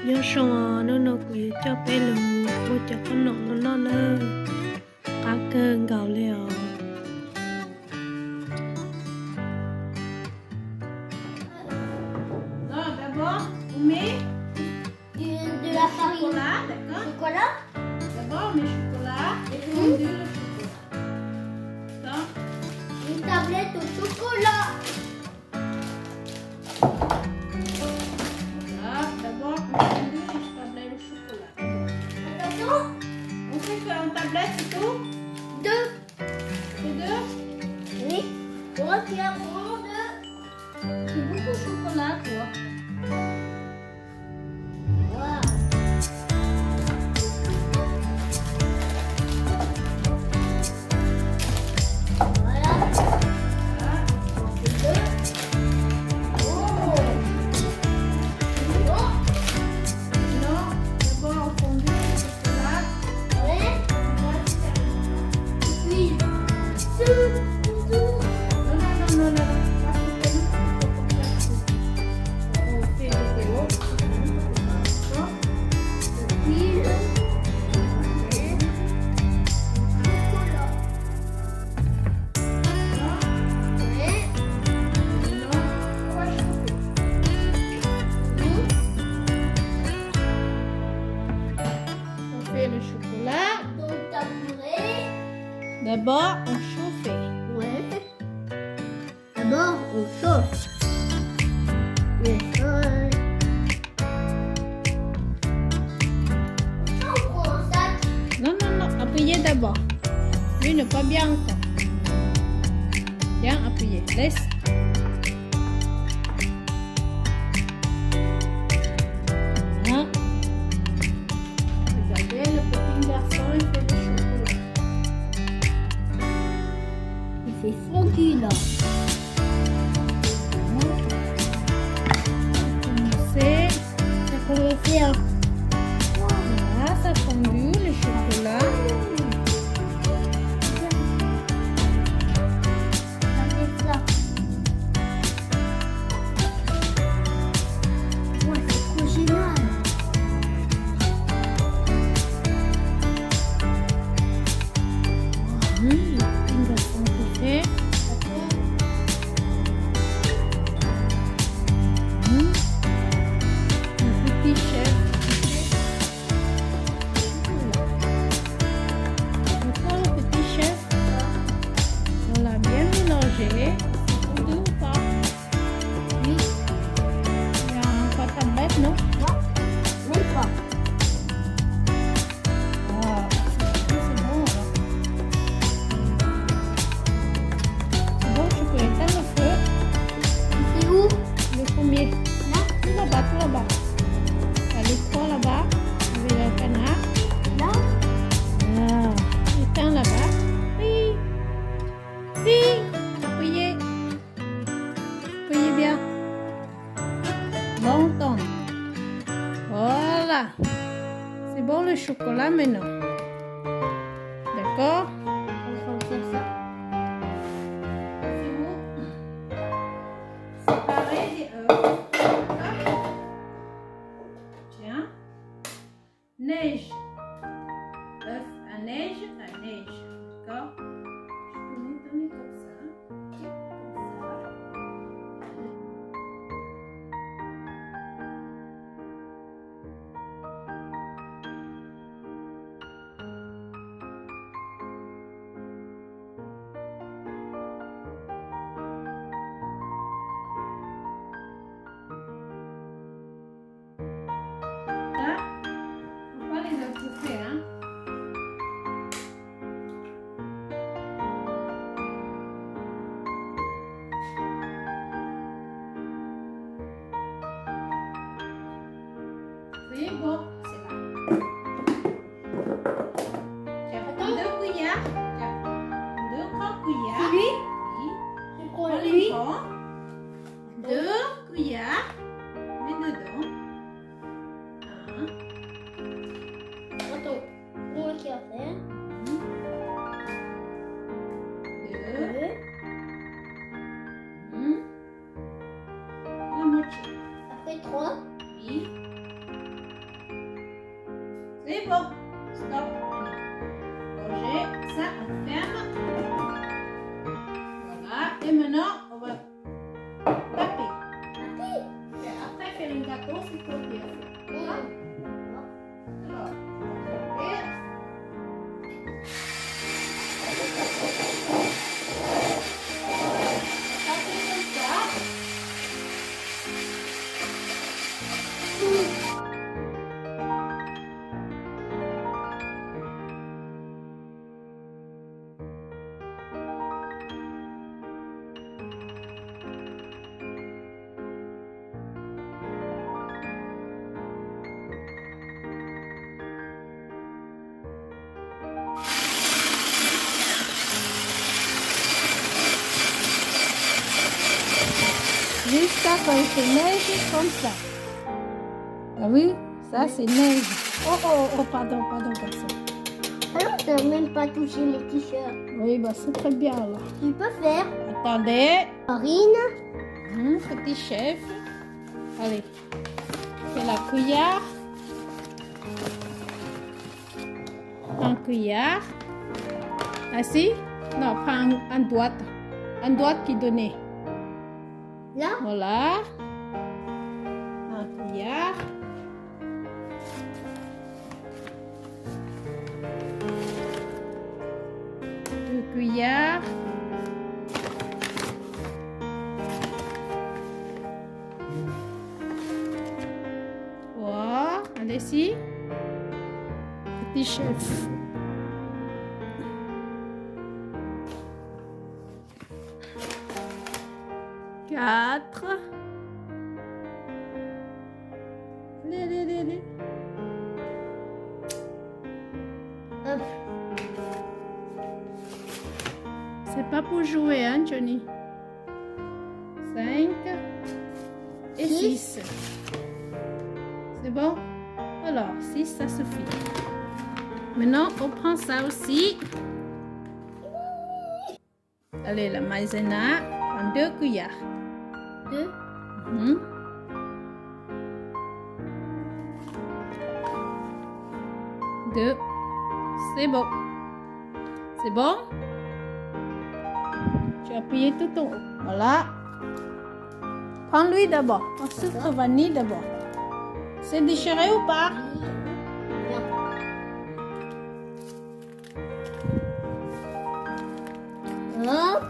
nhớ xong nó cứ cho bé lù cô cho con nó nữa cá cơn gạo liều Non, d'abord, on met De la farine. chocolat, d'accord? Chocolat. D'abord, on met chocolat et fondu le chocolat. D'accord? Une tablette au chocolat. Voilà, d'abord, on fondu les tablettes de chocolat. Attention. On fait qu'en tablette, c'est tout? Deux. C'est deux? Oui. Moi qui a vraiment deux. C'est beaucoup de chocolat, toi. Wow. Voilà. Voilà. C'est deux. Oh. Oh. Non, d'abord, on fondu le chocolat. Ouais. Puis. Non. Parce que nous, on fait le zéro. D'accord? Puis. Chocolat. Ouais. Maintenant, on va chauffer. On fait le chocolat. Donc tabouret. D'abord, on chauffait. Ouais. D'abord, on chauffe. Le sol. On prend un sac. Non, appuyez d'abord. Lui n'est pas bien encore. Bien appuyé. Laisse. Voilà. Regardez, le petit garçon, il fait du chocolat. Il fait fondu là. Commencez. Ça commence à. Voilà, ça a fondu le chocolat. Ça. Ouais, c'est trop génial. Le petit garçon qui fait. Le petit chef qui fait. Voilà. Maintenant, le petit chef, on l'a bien mélangé. C'est fondu ou pas? Oui. Il y a pas de tablette, non? Non. Même pas. Ah, c'est bon. Alors. C'est bon, tu peux éteindre le feu. C'est où? Le premier. Là. Tout là-bas, tout là-bas. T'as l'écran là-bas. Avec le canard. Là. Ah, éteins là-bas. Oui. Oui. Appuyez. Appuyez bien. Longtemps. Voilà. C'est bon le chocolat maintenant. D'accord? On va faire ça. C'est bon. Séparer les œufs. D'accord? Tiens. Neige. Œuf à neige, à neige. D'accord? Je peux m'étonner comme ça. Comme ça. Là, faut pas les étouffer, hein. Oui, bon, c'est là. Tiens, prends 2 cuillères. Tiens, 2 grandes cuillères. Lui. Oui. Je Prends prends les lui. fonds. 2 cuillères. Mets dedans. 1, Attends. Moi qui a fait. 2, Deux. la moitié. Après trois. Oui. Jusqu'à quand il fait neige comme ça. T'as vu? Ça, c'est neige. Oh, pardon, personne. Alors, tu n'as même pas touché mes t-shirts. Oui, bah c'est très bien là. Tu peux faire Attendez. farine. Petit chef. Allez. C'est la cuillère. Un cuillère. Assis? Non, pas un doigt. Un doigt qui donnait. Là, Voilà. Un cuillère. Deux cuillères. Voilà. Allez-y. Petit chef. Quatre. Allez. hop. C'est pas pour jouer, hein, Johnny? 5 et 6. C'est bon? Alors, 6, ça suffit. Maintenant, on prend ça aussi. Allez, la maïzena, en 2 cuillères. 2. Mhm. 2. C'est bon. C'est bon? Tu as appuyé tout en haut. Voilà. Prends-lui d'abord. Ensuite, vanille d'abord. C'est déchiré ou pas? Hop.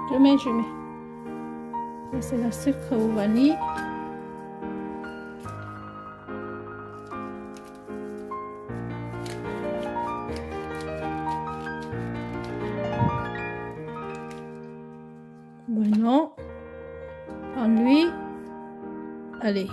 Je mets. Ça, c'est le sucre au vanille. Bueno, prends-lui. Allez.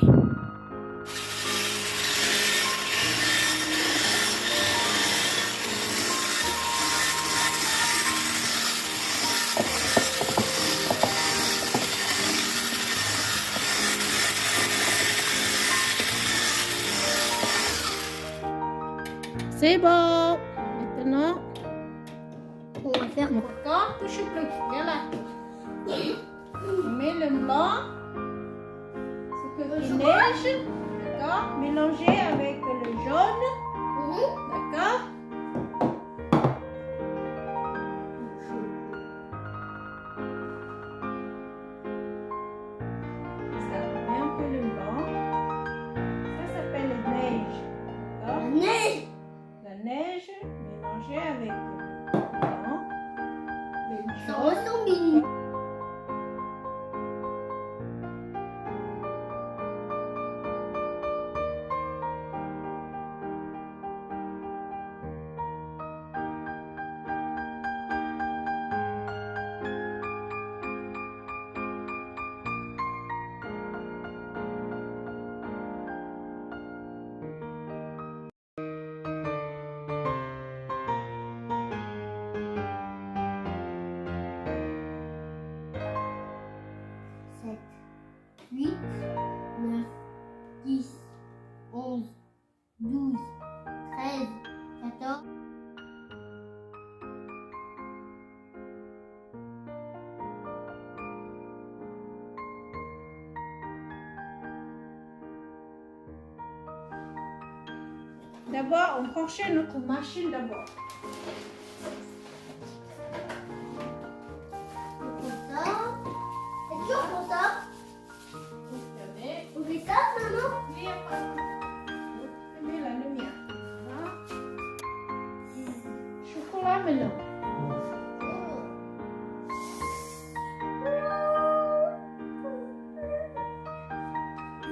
C'est bon. Maintenant, On va faire quoi? encore, touche plus. Viens là. On met le blanc. Ce que tu neige. D'accord. Mélanger avec le jaune. D'accord. Ça met un peu le blanc. Ça s'appelle la neige. D'accord. Neige. La neige mélangée avec le blanc. Le Ça jaune. ressemble mini. Sept, 8, 9, 10, 11, 12, 13, 14. D'abord, on branchait notre machine d'abord. Comme ça. C'est toujours comme ça. Regardez. On fait ça, maman. Il y a pas. On met la lumière. Voilà. Chocolat maintenant.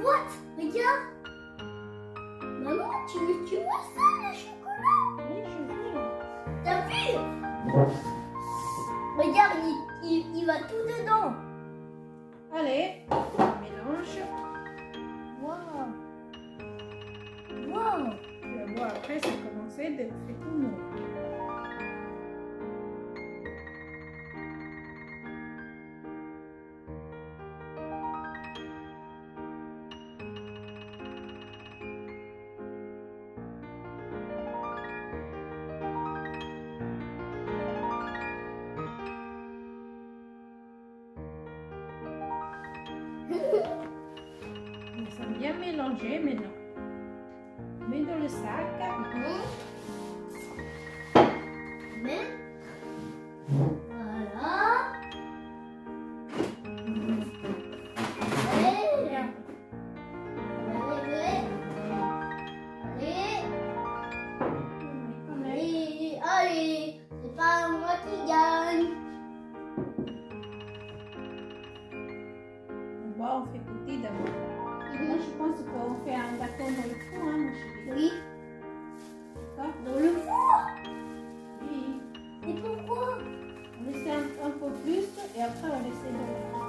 What? Regarde. Maman, tu vois ça, le chocolat? Oui, je veux. T'as vu? Regarde, il va tout dedans. Allez, on mélange. Wow. Wow. Tu vas voir après, ça commençait d'être fait tout mou. mélanger maintenant. On met dans le sac. Mais voilà. Allez, c'est pas moi qui gagne. Bon, on fait petit d'abord. Moi, je pense qu'on fait un gâteau dans le four, hein, mon chéri. Oui, D'accord? dans le four. Oui. Et pourquoi? On laisse un peu plus et après on laisse dans le four.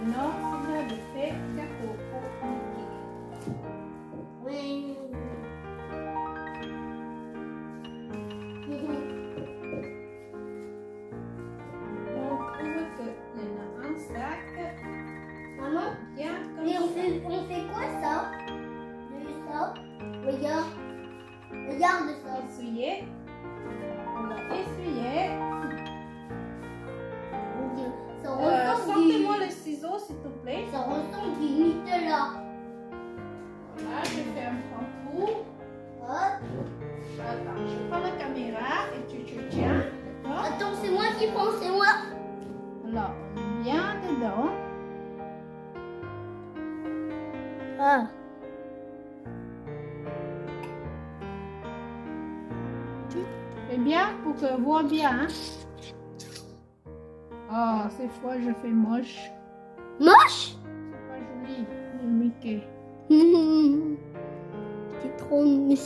Maintenant, c'est là de faire gâteau pour Mickey. Oui. On trouve qu'il y en a un sac Maman, bien comme et on ça. fait quoi ça? De ça? Regarde. Regarde ça. Essuyer. On va essuyer. Ça ressemble Sortez-moi les ciseaux, s'il te plaît. Ça ressemble du Nutella. Voilà, je fais un grand tour. Hop. Attends, je prends la caméra et tu tiens. D'accord? Attends, c'est moi qui prends, c'est moi. Alors, on met bien dedans. Ah. Fais bien pour que je vois bien. Hein? Oh, cette fois je fais moche. Moche? C'est pas joli, le Mickey.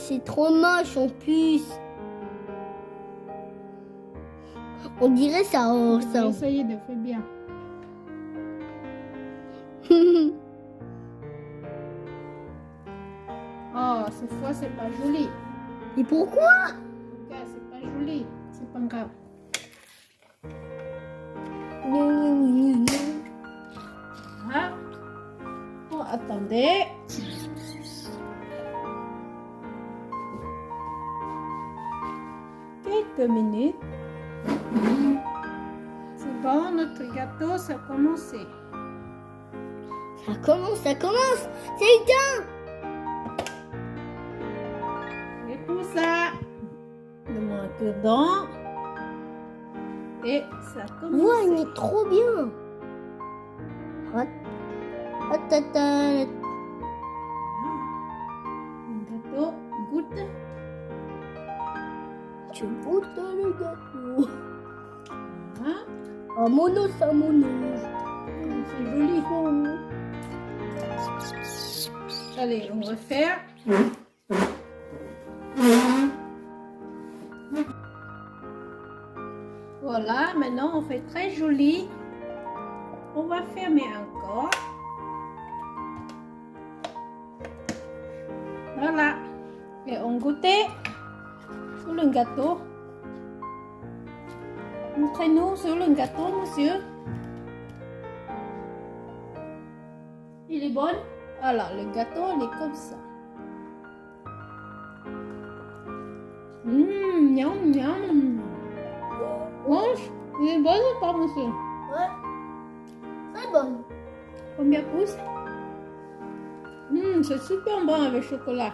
C'est trop moche en plus. On dirait ça. Ça. Essayez de faire bien. Oh, cette fois c'est pas joli. Et pourquoi? Regarde, c'est pas joli. C'est pas grave. Hein? Oh, attendez. Quelques minutes. C'est bon, notre gâteau, ça a commencé. Ça commence, ça commence. C'est éteint. Et tout ça, le moins que dedans. Et ça commence. Ouais, il est trop bien. Hot. Hot, hot, hot. Le gâteau goûte. Tu goûtes le gâteau. Hein? Un mono, c'est un mono. C'est joli. Allez, on va faire. Voilà, maintenant on fait très joli. On va fermer encore. Voilà. Et on goûtait sur le gâteau. Montrez-nous sur le gâteau, monsieur. Il est bon? Alors, le gâteau, il est comme ça. Miam, miam. Mange, il est bon ou pas, monsieur? Ouais. Très bon. Combien pouces? C'est super bon avec chocolat.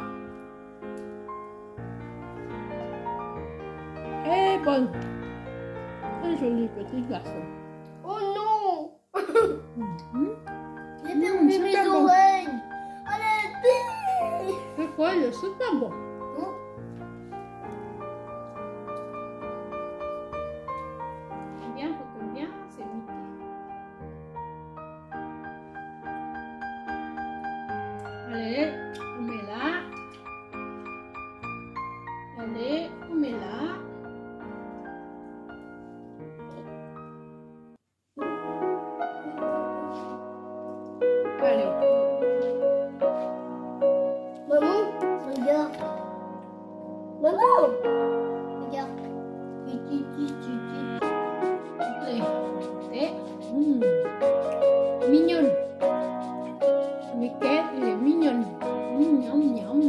Très bon. Très joli petit garçon. Oh non. Mhm. J'ai perdu super mes bon. oreilles. Allez, C'est quoi? Il est super bon. Bien, faut bien, c'est Mickey. Allez, on met là. Allez, on met là. Allez. Maman, regarde. Maman, regarde. Et, mignonne. Mickey, il est mignonne. Miam, miam.